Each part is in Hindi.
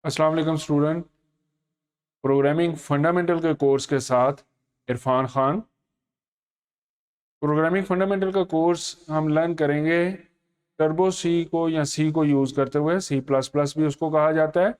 अस्सलाम वालेकुम स्टूडेंट। प्रोग्रामिंग फंडामेंटल के कोर्स के साथ इरफान खान। प्रोग्रामिंग फंडामेंटल का कोर्स हम लर्न करेंगे टर्बो सी को या सी को यूज़ करते हुए। सी प्लस प्लस भी उसको कहा जाता है।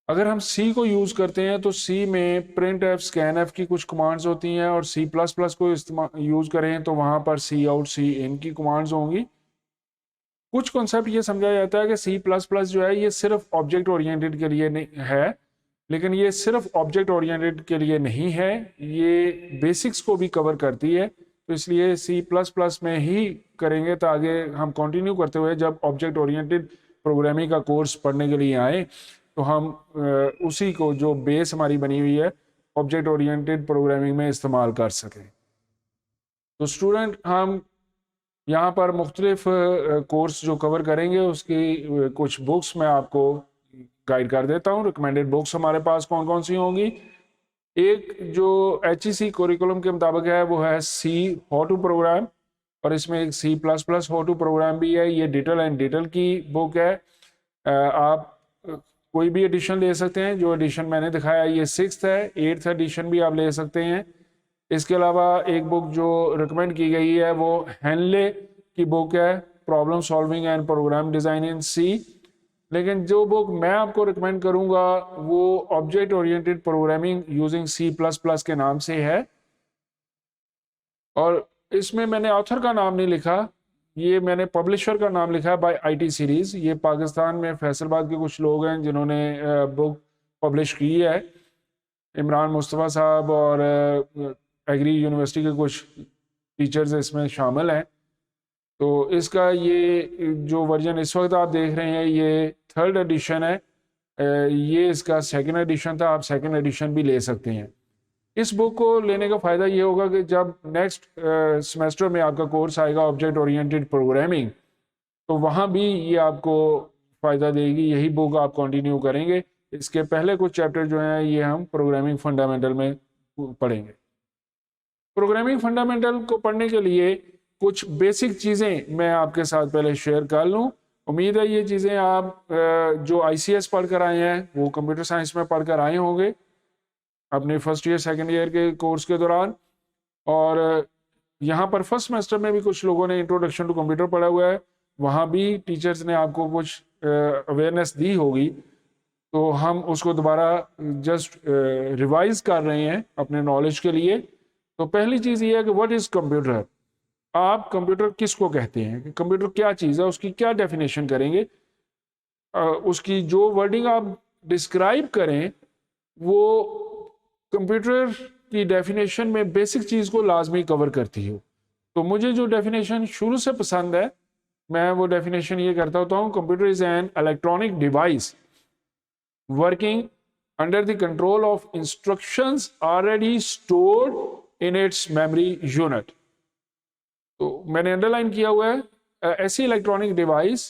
अगर हम सी को यूज़ करते हैं तो सी में प्रिंट एफ स्कैन एफ की कुछ कमांड्स होती हैं, और सी प्लस प्लस को इस्तेमाल यूज़ करें तो वहाँ पर सी आउट सी इन की कमांड्स होंगी। कुछ कॉन्सेप्ट ये समझा जाता है कि सी प्लस प्लस जो है ये सिर्फ ऑब्जेक्ट ओरिएंटेड के लिए नहीं है, लेकिन ये सिर्फ ऑब्जेक्ट ओरिएंटेड के लिए नहीं है, ये बेसिक्स को भी कवर करती है। तो इसलिए सी प्लस प्लस में ही करेंगे ताकि हम कंटिन्यू करते हुए जब ऑब्जेक्ट ओरिएंटेड प्रोग्रामिंग का कोर्स पढ़ने के लिए आए तो हम उसी को जो बेस हमारी बनी हुई है ऑब्जेक्ट ओरिएंटेड प्रोग्रामिंग में इस्तेमाल कर सकें। तो स्टूडेंट हम यहाँ पर मुख्तलिफ कोर्स जो कवर करेंगे उसकी कुछ बुक्स मैं आपको गाइड कर देता हूँ। रिकमेंडेड बुक्स हमारे पास कौन कौन सी होंगी। एक जो HEC करिकुलम के मुताबिक है वो है सी हाउ टू प्रोग्राम, और इसमें एक C plus plus how to program भी है। ये डिटेल एंड डिटेल की बुक है। आप कोई भी एडिशन ले सकते हैं। जो एडिशन मैंने दिखाया ये 6th है, 8th एडिशन भी आप ले सकते हैं। इसके अलावा एक बुक जो रिकमेंड की गई है वो हेनले की बुक है, problem solving and program design in C. लेकिन जो बुक मैं आपको रिकमेंड करूंगा वो object oriented programming using C plus plus के नाम से है, और इसमें मैंने ऑथर का नाम नहीं लिखा, ये मैंने पब्लिशर का नाम लिखा है बाय IT सीरीज़। ये पाकिस्तान में फैसलाबाद के कुछ लोग हैं जिन्होंने बुक पब्लिश की है। इमरान मुस्तफ़ा साहब और एग्री यूनिवर्सिटी के कुछ टीचर्स इसमें शामिल हैं। तो इसका ये जो वर्जन इस वक्त आप देख रहे हैं ये 3rd एडिशन है। ये इसका 2nd एडिशन था, आप 2nd एडिशन भी ले सकते हैं। इस बुक को लेने का फ़ायदा ये होगा कि जब नेक्स्ट सेमेस्टर में आपका कोर्स आएगा ऑब्जेक्ट ओरिएंटेड प्रोग्रामिंग, तो वहाँ भी ये आपको फ़ायदा देगी। यही बुक आप कंटिन्यू करेंगे। इसके पहले कुछ चैप्टर जो हैं ये हम प्रोग्रामिंग फंडामेंटल में पढ़ेंगे। प्रोग्रामिंग फंडामेंटल को पढ़ने के लिए कुछ बेसिक चीज़ें मैं आपके साथ पहले शेयर कर लूँ। उम्मीद है ये चीज़ें आप जो ICS पढ़ कर आए हैं वो कंप्यूटर साइंस में पढ़ कर आए होंगे अपने फर्स्ट ईयर सेकेंड ईयर के कोर्स के दौरान। और यहाँ पर फर्स्ट सेमेस्टर में भी कुछ लोगों ने इंट्रोडक्शन टू कंप्यूटर पढ़ा हुआ है, वहाँ भी टीचर्स ने आपको कुछ अवेयरनेस दी होगी। तो हम उसको दोबारा जस्ट रिवाइज कर रहे हैं अपने नॉलेज के लिए। तो पहली चीज़ ये है कि व्हाट इज़ कंप्यूटर। आप कंप्यूटर किसको कहते हैं, कंप्यूटर क्या चीज़ है, उसकी क्या डेफिनेशन करेंगे। उसकी जो वर्डिंग आप डिस्क्राइब करें वो कंप्यूटर की डेफिनेशन में बेसिक चीज़ को लाजमी कवर करती हो। तो मुझे जो डेफिनेशन शुरू से पसंद है मैं वो डेफिनेशन ये करता होता हूँ, computer is an electronic device working under the control of instructions already stored in its memory unit। तो मैंने अंडरलाइन किया हुआ है ऐसी इलेक्ट्रॉनिक डिवाइस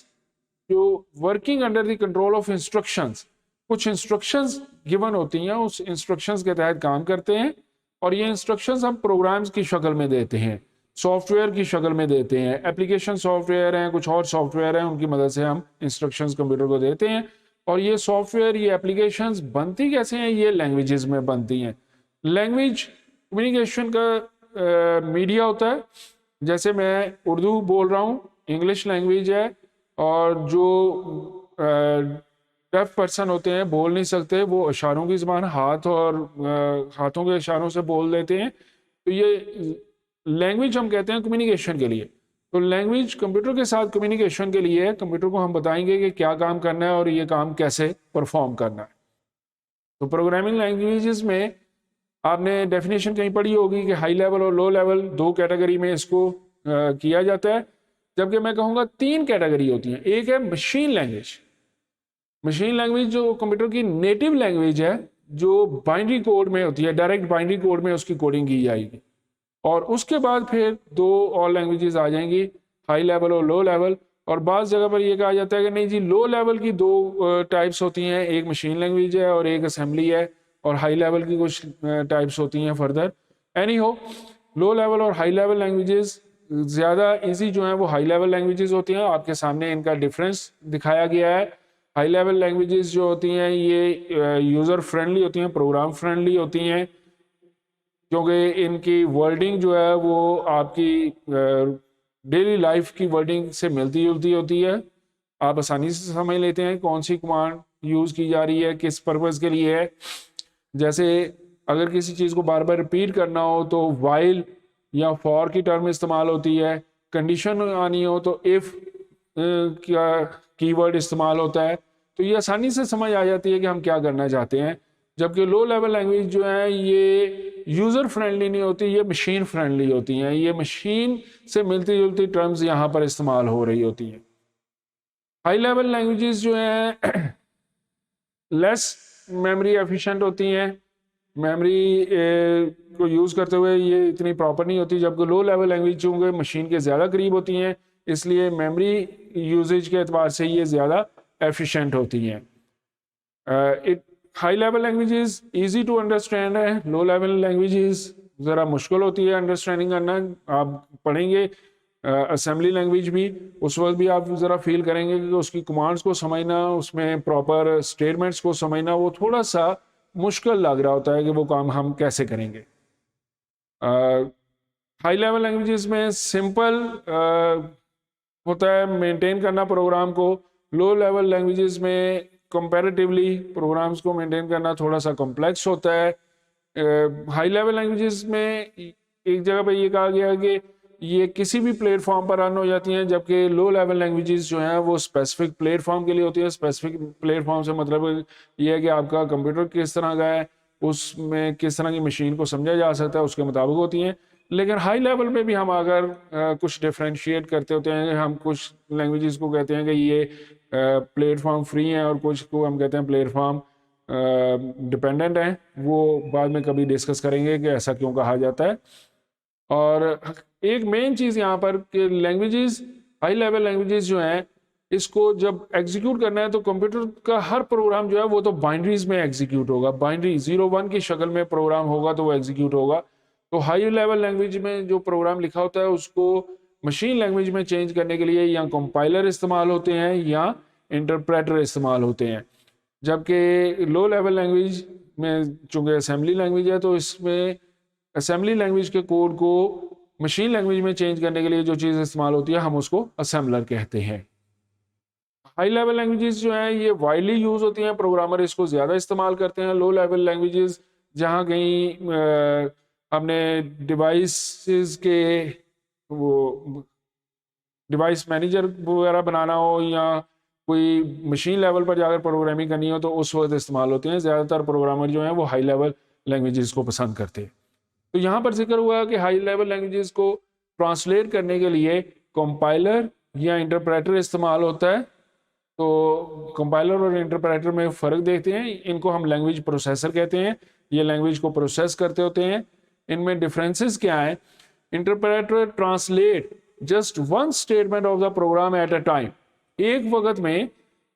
जो working under the control of instructions, कुछ इंस्ट्रक्शंस गिवन होती हैं, उस इंस्ट्रक्शंस के तहत काम करते हैं, और ये इंस्ट्रक्शंस हम प्रोग्राम्स की शक्ल में देते हैं, सॉफ्टवेयर की शक्ल में देते हैं। एप्लीकेशन सॉफ्टवेयर हैं, कुछ और सॉफ्टवेयर हैं, उनकी मदद से हम इंस्ट्रक्शंस कंप्यूटर को देते हैं। और ये सॉफ्टवेयर ये एप्लीकेशंस बनती कैसे हैं, ये लैंग्वेजेस में बनती हैं। लैंग्वेज कम्युनिकेशन का मीडिया होता है। जैसे मैं उर्दू बोल रहा हूँ, इंग्लिश लैंग्वेज है, और जो डेफ पर्सन होते हैं बोल नहीं सकते, वो इशारों की ज़बान हाथ और हाथों के इशारों से बोल देते हैं। तो ये लैंग्वेज हम कहते हैं कम्युनिकेशन के लिए। तो लैंग्वेज कंप्यूटर के साथ कम्युनिकेशन के लिए कंप्यूटर को हम बताएंगे कि क्या काम करना है और ये काम कैसे परफॉर्म करना है। तो प्रोग्रामिंग लैंग्वेजेस में आपने डेफिनेशन कहीं पढ़ी होगी कि हाई लेवल और लो लेवल दो कैटेगरी में इसको किया जाता है, जबकि मैं कहूँगा 3 कैटेगरी होती हैं। एक है मशीन लैंग्वेज। मशीन लैंग्वेज जो कंप्यूटर की नेटिव लैंग्वेज है, जो बाइनरी कोड में होती है, डायरेक्ट बाइनरी कोड में उसकी कोडिंग की जाएगी। और उसके बाद फिर 2 और लैंग्वेजेस आ जाएंगी, हाई लेवल और लो लेवल। और बाज़ जगह पर यह कहा जाता है कि नहीं जी, लो लेवल की 2 टाइप्स होती हैं, एक मशीन लैंग्वेज है और एक असेंबली है, और हाई लेवल की कुछ टाइप्स होती हैं फर्दर। एनी हो, लो लेवल और हाई लेवल लैंग्वेजेस ज़्यादा इजी जो हैं वो हाई लेवल लैंग्वेजेस होती हैं। आपके सामने इनका डिफरेंस दिखाया गया है। हाई लेवल लैंग्वेजेस जो होती हैं ये यूज़र फ्रेंडली होती हैं, प्रोग्राम फ्रेंडली होती हैं, क्योंकि इनकी वर्डिंग जो है वो आपकी डेली लाइफ की वर्डिंग से मिलती जुलती होती है। आप आसानी से समझ लेते हैं कौन सी कमांड यूज़ की जा रही है, किस पर्पज़ के लिए है। जैसे अगर किसी चीज़ को बार बार रिपीट करना हो तो वाइल या फॉर की टर्म इस्तेमाल होती है। कंडीशन आनी हो तो इफ़ का कीवर्ड इस्तेमाल होता है। तो ये आसानी से समझ आ जाती है कि हम क्या करना चाहते हैं। जबकि लो लेवल लैंग्वेज जो है ये यूज़र फ्रेंडली नहीं होती, ये मशीन फ्रेंडली होती हैं। ये मशीन से मिलती जुलती टर्म्स यहाँ पर इस्तेमाल हो रही होती हैं। हाई लेवल लैंग्वेजेस जो हैं लेस मेमोरी एफिशिएंट होती हैं, मेमोरी को यूज़ करते हुए ये इतनी प्रॉपर नहीं होती। जबकि लो लेवल लैंग्वेज चूँकि मशीन के ज़्यादा करीब होती हैं, इसलिए मेमोरी यूजेज के अतबार से ये ज़्यादा एफिशिएंट होती हैं। It high level languages easy to understand है, लो लेवल लैंग्वेजेस ज़रा मुश्किल होती है अंडरस्टैंडिंग करना। आप पढ़ेंगे असेंबली लैंग्वेज भी, उस वक्त भी आप ज़रा फील करेंगे कि उसकी कमांड्स को समझना, उसमें प्रॉपर स्टेटमेंट्स को समझना वो थोड़ा सा मुश्किल लग रहा होता है कि वो काम हम कैसे करेंगे। हाई लेवल लैंग्वेजेस में सिंपल होता है मेंटेन करना प्रोग्राम को। लो लेवल लैंग्वेजेस में कंपैरेटिवली प्रोग्राम्स को मेंटेन करना थोड़ा सा कॉम्प्लेक्स होता है। हाई लेवल लैंग्वेजेस में एक जगह पे ये कहा गया कि ये किसी भी प्लेटफॉर्म पर रन हो जाती हैं, जबकि लो लेवल लैंग्वेजेस जो हैं वो स्पेसिफिक प्लेटफॉर्म के लिए होती है। स्पेसिफिक प्लेटफॉर्म से मतलब ये है कि आपका कंप्यूटर किस तरह का है, उसमें किस तरह की मशीन को समझा जा सकता है, उसके मुताबिक होती हैं। लेकिन हाई लेवल पे भी हम अगर कुछ डिफ्रेंशिएट करते होते हैं, हम कुछ लैंग्वेजेस को कहते हैं कि ये प्लेटफॉर्म फ्री हैं और कुछ को हम कहते हैं प्लेटफॉर्म डिपेंडेंट हैं। वो बाद में कभी डिस्कस करेंगे कि ऐसा क्यों कहा जाता है। और एक मेन चीज़ यहाँ पर कि लैंग्वेजेस, हाई लेवल लैंग्वेजेस जो हैं, इसको जब एग्जीक्यूट करना है तो कंप्यूटर का हर प्रोग्राम जो है वो तो बाइनरीज में एग्जीक्यूट होगा। बाइनरी 0-1 की शक्ल में प्रोग्राम होगा तो वो एग्जीक्यूट होगा। तो हाई लेवल लैंग्वेज में जो प्रोग्राम लिखा होता है उसको मशीन लैंग्वेज में चेंज करने के लिए या कंपाइलर इस्तेमाल होते हैं या इंटरप्रेटर इस्तेमाल होते हैं। जबकि लो लेवल लैंग्वेज में चूँकि असेंबली लैंग्वेज है तो इसमें असेंबली लैंग्वेज के कोड को मशीन लैंग्वेज में चेंज करने के लिए जो चीज़ इस्तेमाल होती है हम उसको असेंबलर कहते हैं। हाई लेवल लैंग्वेजेस जो हैं ये वाइडली यूज़ होती हैं, प्रोग्रामर इसको ज़्यादा इस्तेमाल करते हैं। लो लेवल लैंग्वेजेस जहाँ कहीं हमने डिवाइसेस के वो डिवाइस मैनेजर वगैरह बनाना हो या कोई मशीन लेवल पर जाकर प्रोग्रामिंग करनी हो तो उस वक्त इस्तेमाल होते हैं। ज़्यादातर प्रोग्रामर जो हैं वो हाई लेवल लैंग्वेजेस को पसंद करते हैं। तो यहाँ पर जिक्र हुआ कि हाई लेवल लैंग्वेजेस को ट्रांसलेट करने के लिए कंपाइलर या इंटरप्रेटर इस्तेमाल होता है। तो कंपाइलर और इंटरप्रेटर में फ़र्क देखते हैं। इनको हम लैंग्वेज प्रोसेसर कहते हैं, ये लैंग्वेज को प्रोसेस करते होते हैं। इनमें डिफरेंसेस क्या हैं? Interpreter translate just one statement of the program at a time. एक वक्त में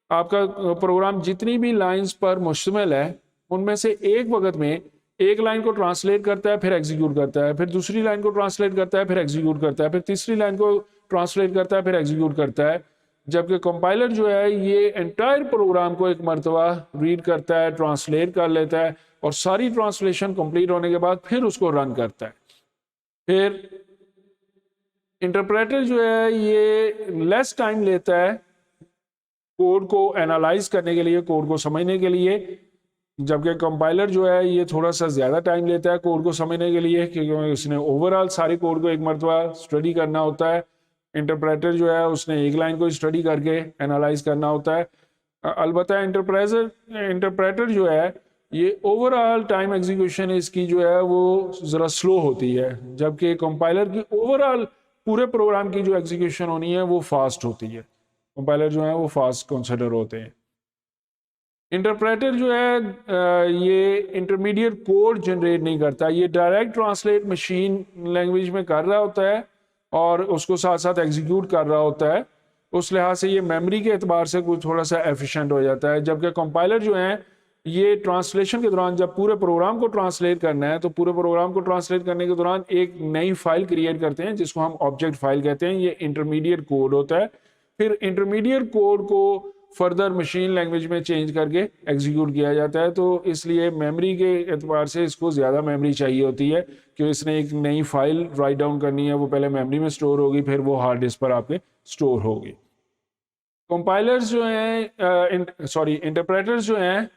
आपका प्रोग्राम जितनी भी लाइंस पर मुश्तमिल है उनमें से एक वक्त में एक लाइन को ट्रांसलेट करता है, फिर एग्जीक्यूट करता है, फिर दूसरी लाइन को ट्रांसलेट करता है, फिर एग्जीक्यूट करता है, फिर तीसरी लाइन को ट्रांसलेट करता है, फिर एग्जीक्यूट करता है। जबकि कंपाइलर जो है ये एंटायर प्रोग्राम को एक मरतबा रीड करता है, ट्रांसलेट कर लेता है और सारी ट्रांसलेशन कंप्लीट होने के बाद फिर उसको रन करता है। फिर इंटरप्रेटर जो है ये लेस टाइम लेता है कोड को एनालाइज करने के लिए, कोड को समझने के लिए, जबकि कंपाइलर जो है ये थोड़ा सा ज़्यादा टाइम लेता है कोड को समझने के लिए, क्योंकि उसने ओवरऑल सारी कोड को एक मरतबा स्टडी करना होता है। इंटरप्रेटर जो है उसने एक लाइन को स्टडी करके एनालाइज करना होता है। अलबत्ता इंटरप्रेटर जो है ये ओवरऑल टाइम एग्जीक्यूशन इसकी जो है वो ज़रा स्लो होती है, जबकि कंपाइलर की ओवरऑल पूरे प्रोग्राम की जो एग्जीक्यूशन होनी है वो फास्ट होती है। कंपाइलर जो है वो फास्ट कंसिडर होते हैं। इंटरप्रेटर जो है ये इंटरमीडिएट कोड जनरेट नहीं करता, ये डायरेक्ट ट्रांसलेट मशीन लैंग्वेज में कर रहा होता है और उसको साथ साथ एग्जीक्यूट कर रहा होता है। उस लिहाज से ये मेमोरी के एतबार से कुछ थोड़ा सा एफिशिएंट हो जाता है। जबकि कंपाइलर जो है ये ट्रांसलेशन के दौरान जब पूरे प्रोग्राम को ट्रांसलेट करना है तो पूरे प्रोग्राम को ट्रांसलेट करने के दौरान एक नई फाइल क्रिएट करते हैं जिसको हम ऑब्जेक्ट फाइल कहते हैं। ये इंटरमीडिएट कोड होता है। फिर इंटरमीडिएट कोड को फर्दर मशीन लैंग्वेज में चेंज करके एग्जीक्यूट किया जाता है। तो इसलिए मेमोरी के एतबार से इसको ज़्यादा मेमोरी चाहिए होती है कि इसने एक नई फाइल राइट डाउन करनी है, वो पहले मेमोरी में स्टोर होगी, फिर वो हार्ड डिस्क पर आपके स्टोर होगी। कंपाइलर्स जो हैं इंटरप्रेटर्स जो हैं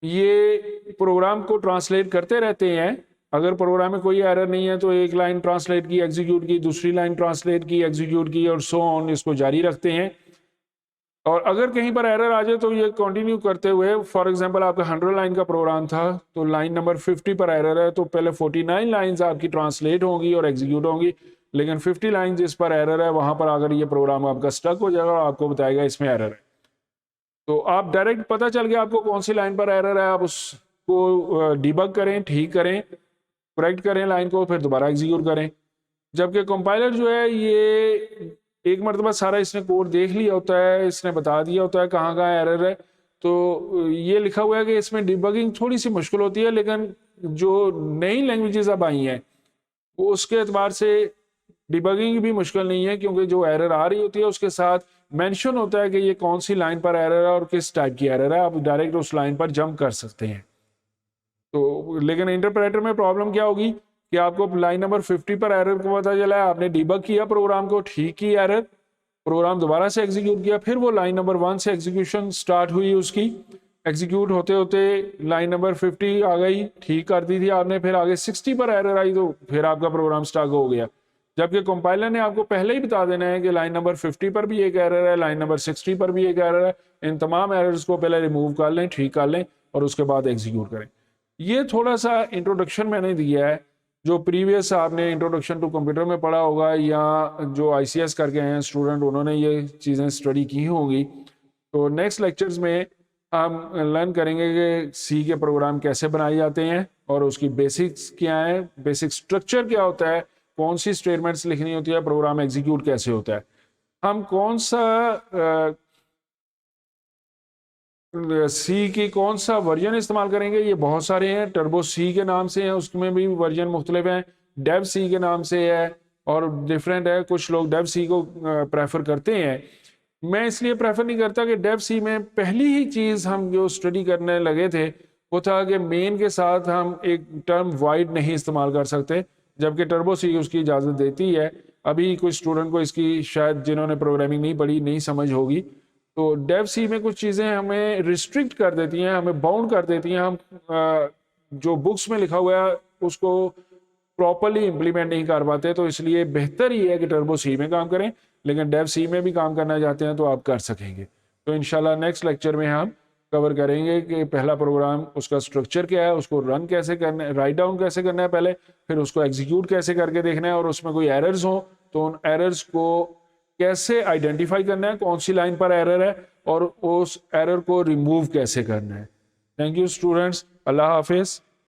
ये प्रोग्राम को ट्रांसलेट करते रहते हैं। अगर प्रोग्राम में कोई एरर नहीं है तो एक लाइन ट्रांसलेट की, एग्जीक्यूट की, दूसरी लाइन ट्रांसलेट की, एग्जीक्यूट की, और सो ऑन, इसको जारी रखते हैं। और अगर कहीं पर एरर आ जाए तो ये कंटिन्यू करते हुए, फॉर एग्जांपल आपका 100 लाइन का प्रोग्राम था तो लाइन नंबर 50 पर एरर है तो पहले 49 लाइंस आपकी ट्रांसलेट होंगी और एग्जीक्यूट होंगी, लेकिन 50 लाइन जिस पर एरर है वहां पर अगर ये प्रोग्राम आपका स्टक हो जाएगा और आपको बताएगा इसमें एरर है। तो आप डायरेक्ट पता चल गया आपको कौन सी लाइन पर एरर है, आप उसको डिबग करें, ठीक करें, करेक्ट करें लाइन को, फिर दोबारा एग्जीक्यूट करें। जबकि कंपाइलर जो है ये एक मरतबा सारा इसने कोड देख लिया होता है, इसने बता दिया होता है कहाँ कहाँ एरर है। तो ये लिखा हुआ है कि इसमें डिबगिंग थोड़ी सी मुश्किल होती है, लेकिन जो नई लैंग्वेजेस अब आई हैं वो उसके एतबार से डिबगिंग भी मुश्किल नहीं है, क्योंकि जो एरर आ रही होती है उसके साथ मेंशन होता है कि ये कौन सी लाइन पर एरर है और किस टाइप की एरर है, आप डायरेक्ट उस लाइन पर जंप कर सकते हैं। तो लेकिन इंटरप्रेटर में प्रॉब्लम क्या होगी कि आपको लाइन नंबर 50 पर एरर को पता चला है, आपने डिबग किया प्रोग्राम को, ठीक की एरर, प्रोग्राम दोबारा से एग्जीक्यूट किया, फिर वो लाइन नंबर 1 से एग्जीक्यूशन स्टार्ट हुई, उसकी एग्जीक्यूट होते होते लाइन नंबर 50 आ गई, ठीक कर दी थी आपने, फिर आगे 60 पर एरर आई तो फिर आपका प्रोग्राम स्टक हो गया। जबकि कंपाइलर ने आपको पहले ही बता देना है कि लाइन नंबर 50 पर भी एक एरर है, लाइन नंबर 60 पर भी एक एरर है, इन तमाम एरर्स को पहले रिमूव कर लें, ठीक कर लें और उसके बाद एग्जीक्यूट करें। ये थोड़ा सा इंट्रोडक्शन मैंने दिया है, जो प्रीवियस आपने इंट्रोडक्शन टू कंप्यूटर में पढ़ा होगा या जो ICS करके हैं स्टूडेंट उन्होंने ये चीज़ें स्टडी की होंगी। तो नेक्स्ट लेक्चर्स में हम लर्न करेंगे कि सी के प्रोग्राम कैसे बनाए जाते हैं और उसकी बेसिक्स क्या है, बेसिक स्ट्रक्चर क्या होता है, कौन सी स्टेटमेंट्स लिखनी होती है, प्रोग्राम एग्जीक्यूट कैसे होता है, हम कौन सा सी की कौन सा वर्जन इस्तेमाल करेंगे। ये बहुत सारे हैं, टर्बो सी के नाम से हैं, उसमें भी वर्जन मुख्तलिफ हैं, डेव सी के नाम से है और डिफरेंट है। कुछ लोग डेव सी को प्रेफर करते हैं, मैं इसलिए प्रेफर नहीं करता कि डेव सी में पहली ही चीज़ हम जो स्टडी करने लगे थे वो था कि मेन के साथ हम एक टर्म वाइड नहीं इस्तेमाल कर सकते, जबकि टर्बो सी उसकी इजाज़त देती है। अभी कुछ स्टूडेंट को इसकी शायद जिन्होंने प्रोग्रामिंग नहीं पढ़ी नहीं समझ होगी, तो डेव सी में कुछ चीज़ें हमें रिस्ट्रिक्ट कर देती हैं, हमें बाउंड कर देती हैं, हम जो बुक्स में लिखा हुआ है उसको प्रॉपरली इम्प्लीमेंट नहीं कर पाते। तो इसलिए बेहतर ही है कि टर्बो सी में काम करें, लेकिन डेव सी में भी काम करना चाहते हैं तो आप कर सकेंगे। तो इंशाल्लाह नेक्स्ट लेक्चर में हम कवर करेंगे कि पहला प्रोग्राम उसका स्ट्रक्चर क्या है, उसको रन कैसे करना है, राइट डाउन कैसे करना है पहले, फिर उसको एग्जीक्यूट कैसे करके देखना है, और उसमें कोई एरर्स हो तो उन एरर्स को कैसे आइडेंटिफाई करना है, कौन सी लाइन पर एरर है और उस एरर को रिमूव कैसे करना है। थैंक यू स्टूडेंट्स, अल्लाह हाफिज़।